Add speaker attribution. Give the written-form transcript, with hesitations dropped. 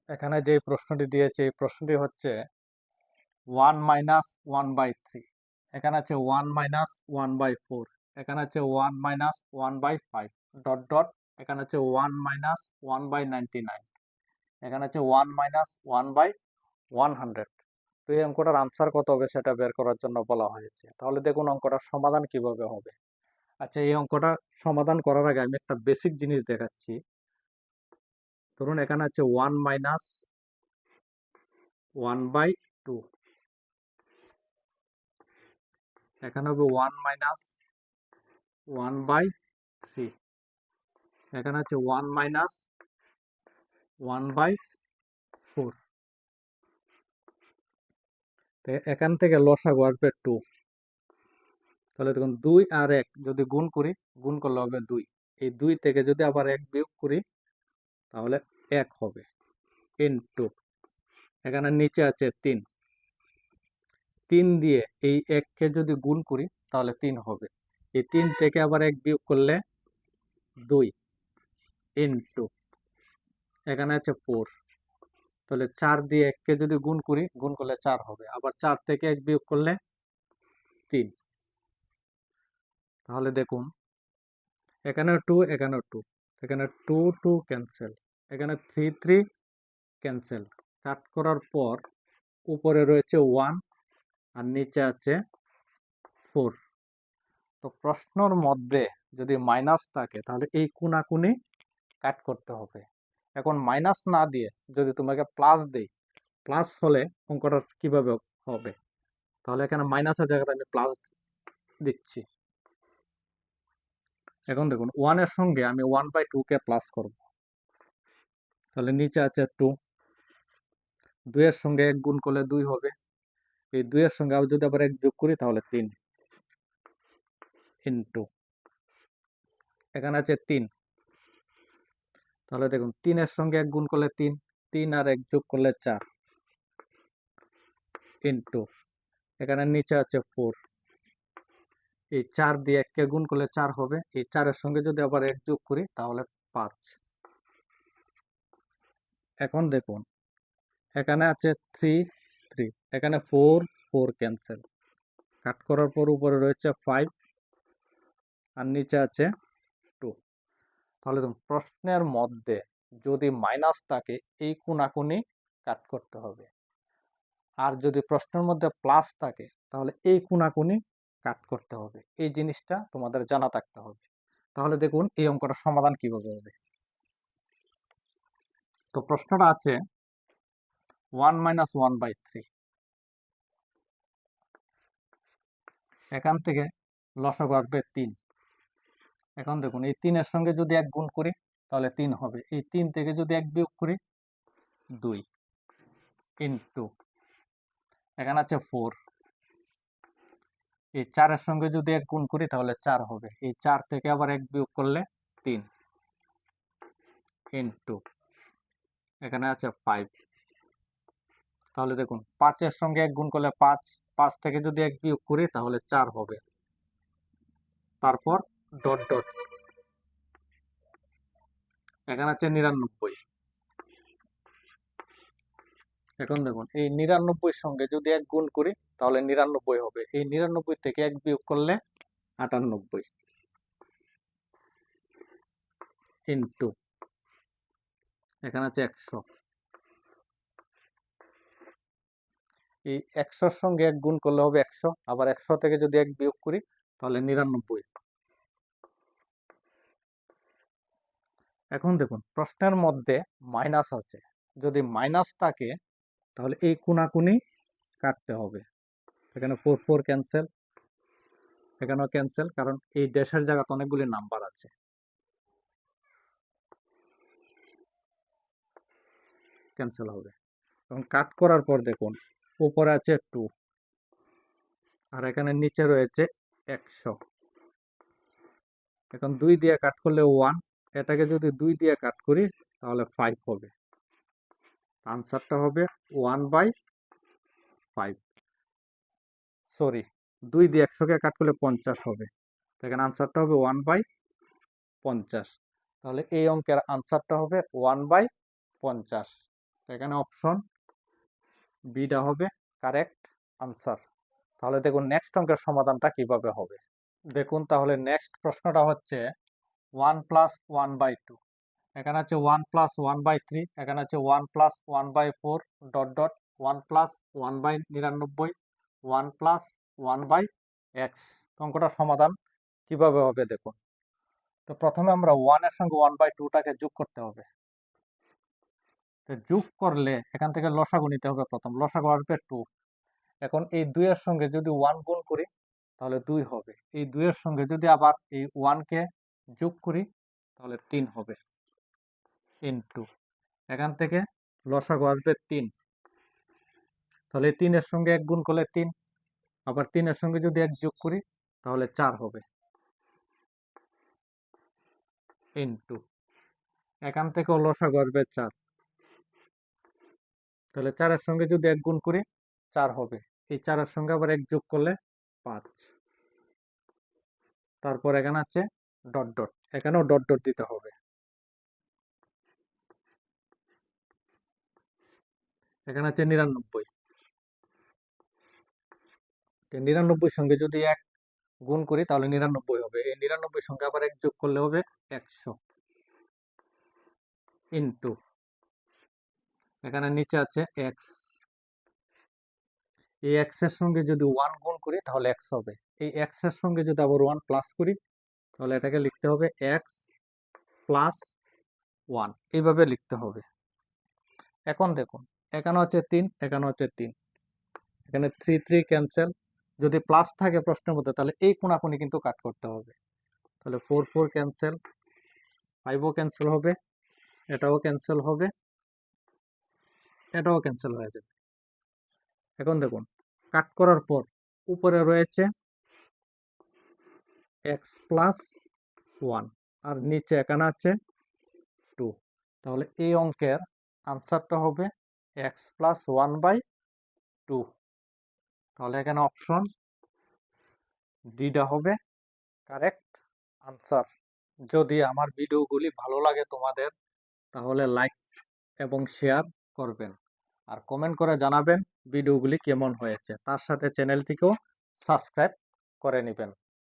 Speaker 1: এখানে যে প্রশ্নটি দিয়েছে এই প্রশ্নটি হচ্ছে 1 - 1/3। এখানে আছে 1 - 1/4। এখানে আছে 1 - 1/5 ডট ডট। এখানে আছে 1 - 1/99। এখানে আছে 1 - 1/100। তো এই অঙ্কটার আনসার কত হবে সেটা বের করার জন্য বলা হয়েছে। তাহলে দেখুন অঙ্কটার সমাধান কিভাবে হবে। আচ্ছা, এই অঙ্কটা সমাধান করার আগে আমি একটা বেসিক জিনিস দেখাচ্ছি। ধরুন এখানে আছে 1 - 1/2। এখানে হবে 1 - 1/3। এখানে আছে 1 - 1/4। এখান থেকে লসাগু আসবে 2। তাহলে দেখুন 2 আর 1 যদি গুণ করি, গুণ করলে হবে 2। এই 2 থেকে যদি আবার 1 বিয়োগ করি তাহলে 1 হবে ইনটু। এখানে নিচে আছে 3। 3 দিয়ে এই 1 কে যদি গুণ করি তাহলে 3 হবে। এই 3 থেকে আবার 1 বিয়োগ করলে 2 ইনটু। এখানে আছে 4। তাহলে 4 দিয়ে 1 কে যদি গুণ করি, গুণ করলে 4 হবে। আবার 4 থেকে 1 বিয়োগ করলে 3। তাহলে দেখুন এখানে 2, এখানেও 2। এখানে 2 2 ক্যান্সেল। এখানে 3 3 ক্যান্সেল। কাট করার পর উপরে রয়েছে 1 আর নিচে আছে 4। তো প্রশ্নর মধ্যে যদি মাইনাস থাকে তাহলে এই কোনাকুনি কাট করতে হবে। এখন মাইনাস না দিয়ে যদি তোমাকে প্লাস দেই, প্লাস হলে অঙ্কটা কিভাবে হবে। তাহলে এখানে মাইনাসের জায়গাটা আমি প্লাস দিচ্ছি। এখন দেখুন 1 এর সঙ্গে আমি 1/2 কে প্লাস করব। তাহলে নিচে আছে 2। 2 এর সঙ্গে 1 গুণ করলে 2 হবে। এই 2 এর সঙ্গে যদি আবার 1 যোগ করি তাহলে 3 ইনটু। এখানে আছে 3। তাহলে দেখুন 3 এর সঙ্গে 1 গুণ করলে 3, 3 আর 1 যোগ করলে 4 ইনটু। এখানে নিচে আছে 4। এই 4 দিয়ে 1 কে গুণ করলে 4 হবে। এই 4 এর সঙ্গে যদি আবার 1 যোগ করি তাহলে 5। এখন দেখুন এখানে আছে 3 3। এখানে 4 4 ক্যান্সেল। কাট করার পর উপরে রয়েছে 5 আর নিচে আছে 2। তাহলে দেখুন প্রশ্নের মধ্যে যদি মাইনাস থাকে এই কোনাকুনি কাট করতে হবে। আর যদি প্রশ্নের মধ্যে প্লাস থাকে তাহলে এই কোনাকুনি কাট করতে হবে। এই জিনিসটা তোমাদের জানা থাকতে হবে। তাহলে দেখুন এই অঙ্কটার সমাধান কিভাবে হবে। তো প্রশ্নটা আছে 1 - 1/3। এখান থেকে লসাগু আসবে 3। এখন দেখুন এই 3 এর সঙ্গে যদি 1 গুণ করি তাহলে 3 হবে। এই 3 থেকে যদি 1 বিয়োগ করি 2 ইনটু। এখানে আছে 4। এই 4 এর সঙ্গে যদি 1 গুণ করি তাহলে 4 হবে। এই 4 থেকে আবার 1 বিয়োগ করলে 3 ইনটু। এখানে আছে 5। তাহলে দেখুন 5 এর সঙ্গে 1 গুণ করলে 5, 5 থেকে যদি 1 বিয়োগ করি তাহলে 4 হবে। তারপর ডট ডট। এখানে আছে 99। এখন দেখুন এই 99 সঙ্গে যদি 1 গুণ করি তাহলে 99 হবে। এই 99 থেকে 1 বিয়োগ করলে 98 ইনটু। এখানে আছে 100। এই 100 সঙ্গে 1 গুণ করলে হবে 100। আবার 100 থেকে যদি 1 বিয়োগ করি তাহলে 99। এখন দেখুন প্রশ্নের মধ্যে মাইনাস আছে। যদি মাইনাস থাকে তাহলে এই কোনাকুনি কাটতে হবে। এখানে 4 4 ক্যান্সেল। এখানেও ক্যান্সেল, কারণ এই ড্যাশের জায়গাতে অনেকগুলি নাম্বার আছে। ক্যান্সেল হবে। এখন কাট করার পর দেখুন উপরে আছে 2 আর এখানে নিচে রয়েছে 100। এখন 2 দিয়ে কাট করলে 1। এটাকে যদি 2 দিয়ে কাট করি তাহলে 5 হবে। আনসারটা হবে 1/5। সরি, 2 দিয়ে 100 কে কাট করলে 50 হবে। এখানে আনসারটা হবে 1/50। তাহলে এই অঙ্কের আনসারটা হবে 1/50। এখানে অপশন বিটা হবে কারেক্ট আনসার। তাহলে দেখুন নেক্সট অঙ্কের সমাধানটা কিভাবে হবে। দেখুন তাহলে নেক্সট প্রশ্নটা হচ্ছে 1+1/2। এখানে আছে 1+1/3, এখানে আছে 1+1/4 ডট ডট 1+1/99, 1+1/x। অঙ্কটার সমাধান কিভাবে হবে দেখুন। তো প্রথমে আমরা 1 এর সঙ্গে 1/2টাকে যোগ করতে হবে। তো যোগ করলে এখান থেকে লসাগু নিতে হবে। প্রথম লসাগু আসবে 2। এখন এই 2 এর সঙ্গে যদি 1 গুণ করি তাহলে 2 হবে। এই 2 এর সঙ্গে যদি আবার এই 1 কে যোগ করি তাহলে 3 হবে ইনটু এখান থেকে লসাগু আসবে 3। তাহলে 3 এর সঙ্গে 1 গুণ করলে 3, আবার 3 এর সঙ্গে যদি 1 যোগ করি তাহলে 4 হবে ইনটু এখান থেকে লসাগু আসবে 4। তাহলে 4 এর সঙ্গে যদি 1 গুণ করি 4 হবে। এই 4 এর সঙ্গে আবার 1 যোগ করলে 5। তারপর এখানে আছে ডট ডট, এখানেও ডট ডট দিতে হবে। এখানে আছে 99। 99 সঙ্গে যদি 1 গুণ করি তাহলে 99 হবে। এই 99 সঙ্গে আবার 1 যোগ করলে হবে 100 ইনটু এখানে নিচে আছে x। এই x এর সঙ্গে যদি 1 গুণ করি তাহলে x হবে। এই x এর সঙ্গে যদি আবার 1 প্লাস করি তাহলে এটাকে লিখতে হবে x প্লাস 1, এইভাবে লিখতে হবে। এখন দেখুন এখানে হচ্ছে 3, এখানে হচ্ছে 3, এখানে 3 3 ক্যান্সেল। যদি প্লাস থাকে প্রশ্নের মধ্যে তাহলে এই কোণাকুনি কিন্তু কাট করতে হবে। তাহলে 4 4 ক্যান্সেল, 5ও ক্যান্সেল হবে, এটাও ক্যান্সেল হবে, এটাও ক্যান্সেল হয়ে যাবে। এখন দেখুন কাট করার পর উপরে রয়েছে x প্লাস 1 আর নিচে এখানে আছে 2। তাহলে এই অঙ্কের আনসারটা হবে x প্লাস 1/2। তাহলে এখানে অপশন ডিটা হবে কারেক্ট আনসার। যদি আমার ভিডিওগুলি ভালো লাগে তোমাদের তাহলে লাইক এবং শেয়ার করবেন আর কমেন্ট করে জানাবেন ভিডিওগুলি কেমন হয়েছে। তার সাথে চ্যানেলটিকেও সাবস্ক্রাইব করে নেবেন।